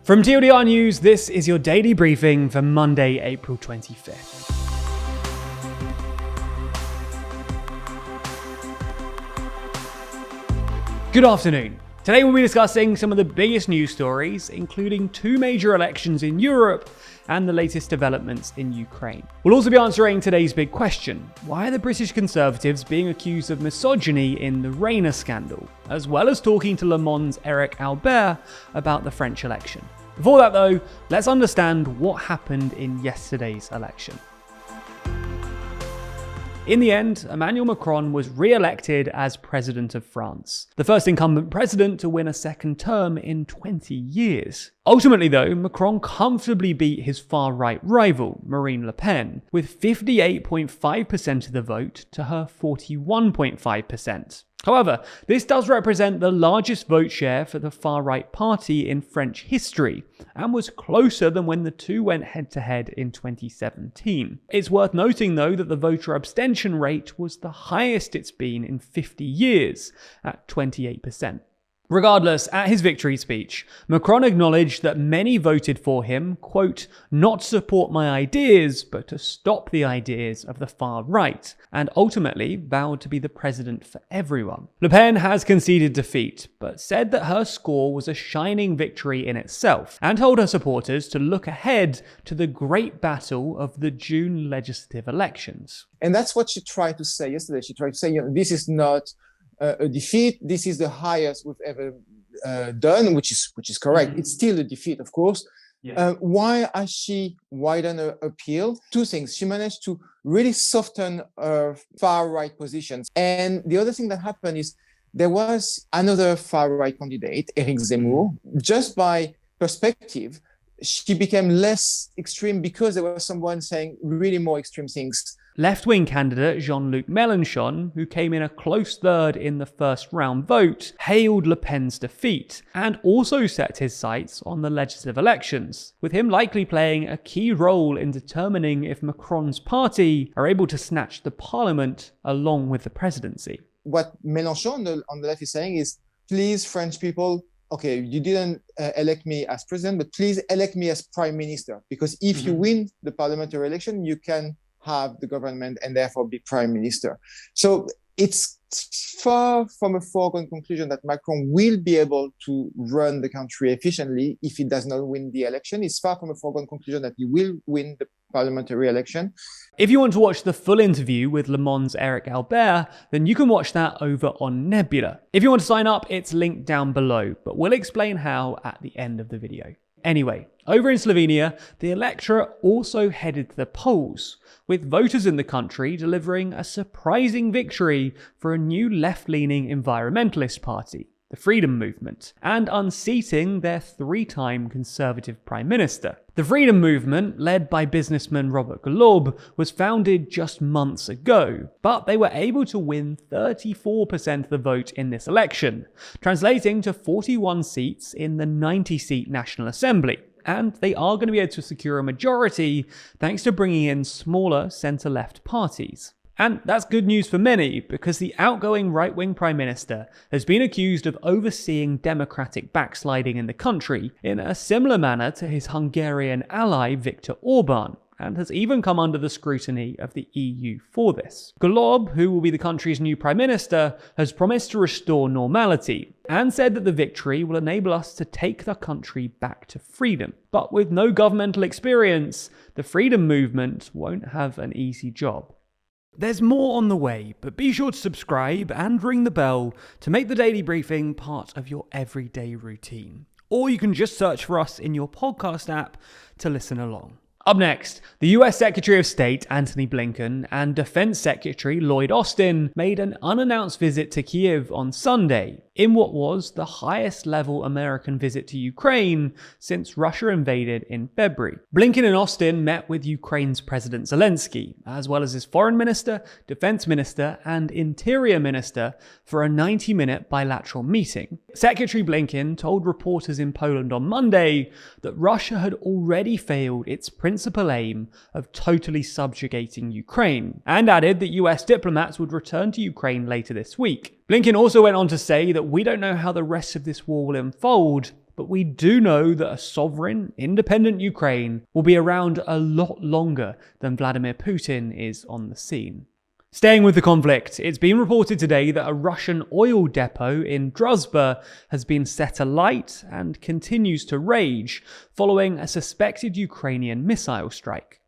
From TLDR News, this is your daily briefing for Monday, April 25th. Good afternoon. Today we'll be discussing some of the biggest news stories, including two major elections in Europe and the latest developments in Ukraine. We'll also be answering today's big question: why are the British Conservatives being accused of misogyny in the Rayner scandal? As well as talking to Le Monde's Eric Albert about the French election. Before that though, let's understand what happened in yesterday's election. In the end, Emmanuel Macron was re-elected as president of France, the first incumbent president to win a second term in 20 years. Ultimately though, Macron comfortably beat his far-right rival, Marine Le Pen, with 58.5% of the vote to her 41.5%. However, this does represent the largest vote share for the far-right party in French history, and was closer than when the two went head-to-head in 2017. It's worth noting though that the voter abstention rate was the highest it's been in 50 years, at 28%. Regardless, at his victory speech, Macron acknowledged that many voted for him, quote, not to support my ideas, but to stop the ideas of the far right, and ultimately vowed to be the president for everyone. Le Pen has conceded defeat, but said that her score was a shining victory in itself, and told her supporters to look ahead to the great battle of the June legislative elections. And that's what she tried to say yesterday. She tried to say, this is not a defeat. This is the highest we've ever done, which is correct. It's still a defeat, of course. Yeah. Why has she widened her appeal? Two things. She managed to really soften her far-right positions. And the other thing that happened is there was another far-right candidate, Eric Zemmour. Just by perspective, she became less extreme because there was someone saying really more extreme things. Left-wing candidate Jean-Luc Mélenchon, who came in a close third in the first round vote, hailed Le Pen's defeat, and also set his sights on the legislative elections, with him likely playing a key role in determining if Macron's party are able to snatch the parliament along with the presidency. What Mélenchon on the left is saying is, please, French people, okay, you didn't elect me as president, but please elect me as prime minister, because if you win the parliamentary election, you can have the government and therefore be prime minister. So it's far from a foregone conclusion that Macron will be able to run the country efficiently if he does not win the election. It's far from a foregone conclusion that he will win the parliamentary election. If you want to watch the full interview with Le Monde's Eric Albert, then you can watch that over on Nebula. If you want to sign up, it's linked down below, but we'll explain how at the end of the video. Anyway, over in Slovenia, the electorate also headed to the polls, with voters in the country delivering a surprising victory for a new left-leaning environmentalist party, the Freedom Movement, and unseating their three-time Conservative Prime Minister. The Freedom Movement, led by businessman Robert Golob, was founded just months ago, but they were able to win 34% of the vote in this election, translating to 41 seats in the 90-seat National Assembly. And they are going to be able to secure a majority thanks to bringing in smaller centre-left parties. And that's good news for many, because the outgoing right-wing Prime Minister has been accused of overseeing democratic backsliding in the country in a similar manner to his Hungarian ally Viktor Orban, and has even come under the scrutiny of the EU for this. Golob, who will be the country's new Prime Minister, has promised to restore normality, and said that the victory will enable us to take the country back to freedom. But with no governmental experience, the Freedom Movement won't have an easy job. There's more on the way, but be sure to subscribe and ring the bell to make the daily briefing part of your everyday routine. Or you can just search for us in your podcast app to listen along. Up next, the US Secretary of State Antony Blinken and Defense Secretary Lloyd Austin made an unannounced visit to Kyiv on Sunday, in what was the highest level American visit to Ukraine since Russia invaded in February. Blinken and Austin met with Ukraine's President Zelensky, as well as his foreign minister, defense minister, and interior minister for a 90-minute bilateral meeting. Secretary Blinken told reporters in Poland on Monday that Russia had already failed its principal aim of totally subjugating Ukraine, and added that US diplomats would return to Ukraine later this week. Blinken also went on to say that we don't know how the rest of this war will unfold, but we do know that a sovereign, independent Ukraine will be around a lot longer than Vladimir Putin is on the scene. Staying with the conflict, it's been reported today that a Russian oil depot in Druzhba has been set alight and continues to rage following a suspected Ukrainian missile strike.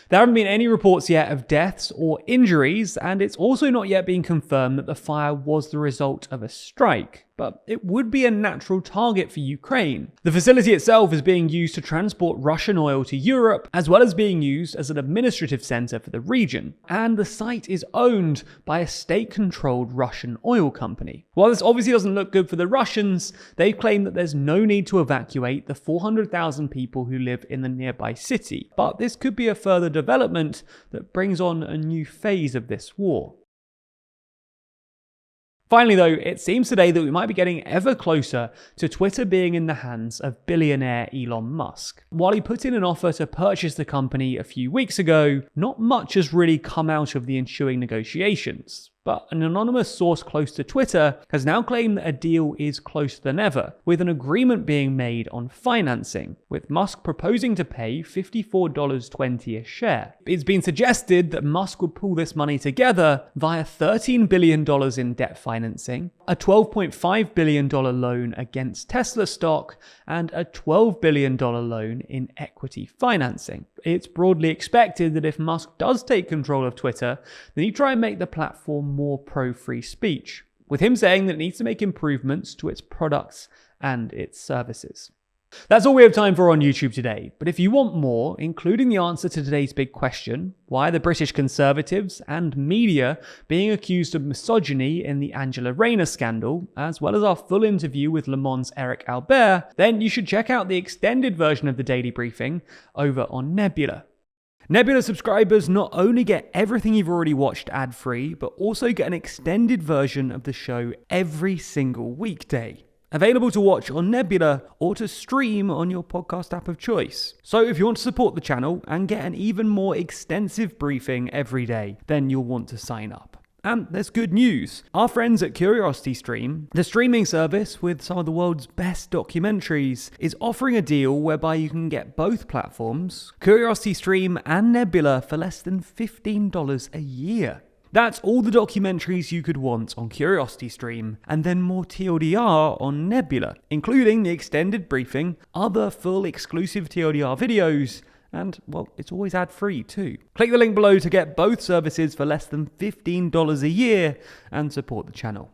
There haven't been any reports yet of deaths or injuries, and it's also not yet been confirmed that the fire was the result of a strike, but it would be a natural target for Ukraine. The facility itself is being used to transport Russian oil to Europe, as well as being used as an administrative center for the region, and the site is owned by a state-controlled Russian oil company. While this obviously doesn't look good for the Russians, they've claimed that there's no need to evacuate the 400,000 people who live in the nearby city, but this could be a further development that brings on a new phase of this war. Finally though, it seems today that we might be getting ever closer to Twitter being in the hands of billionaire Elon Musk. While he put in an offer to purchase the company a few weeks ago, not much has really come out of the ensuing negotiations. But an anonymous source close to Twitter has now claimed that a deal is closer than ever, with an agreement being made on financing, with Musk proposing to pay $54.20 a share. It's been suggested that Musk would pull this money together via $13 billion in debt financing, a $12.5 billion loan against Tesla stock, and a $12 billion loan in equity financing. It's broadly expected that if Musk does take control of Twitter, then he'd try and make the platform more pro-free speech, with him saying that it needs to make improvements to its products and its services. That's all we have time for on YouTube today, but if you want more, including the answer to today's big question, why are the British Conservatives and media being accused of misogyny in the Angela Rayner scandal, as well as our full interview with Le Monde Eric Albert, then you should check out the extended version of the Daily Briefing over on Nebula. Nebula subscribers not only get everything you've already watched ad-free, but also get an extended version of the show every single weekday. Available to watch on Nebula or to stream on your podcast app of choice. So if you want to support the channel and get an even more extensive briefing every day, then you'll want to sign up. And there's good news. Our friends at CuriosityStream, the streaming service with some of the world's best documentaries, is offering a deal whereby you can get both platforms, CuriosityStream and Nebula, for less than $15 a year. That's all the documentaries you could want on CuriosityStream, and then more TLDR on Nebula, including the extended briefing, other full exclusive TLDR videos, and, well, it's always ad-free too. Click the link below to get both services for less than $15 a year and support the channel.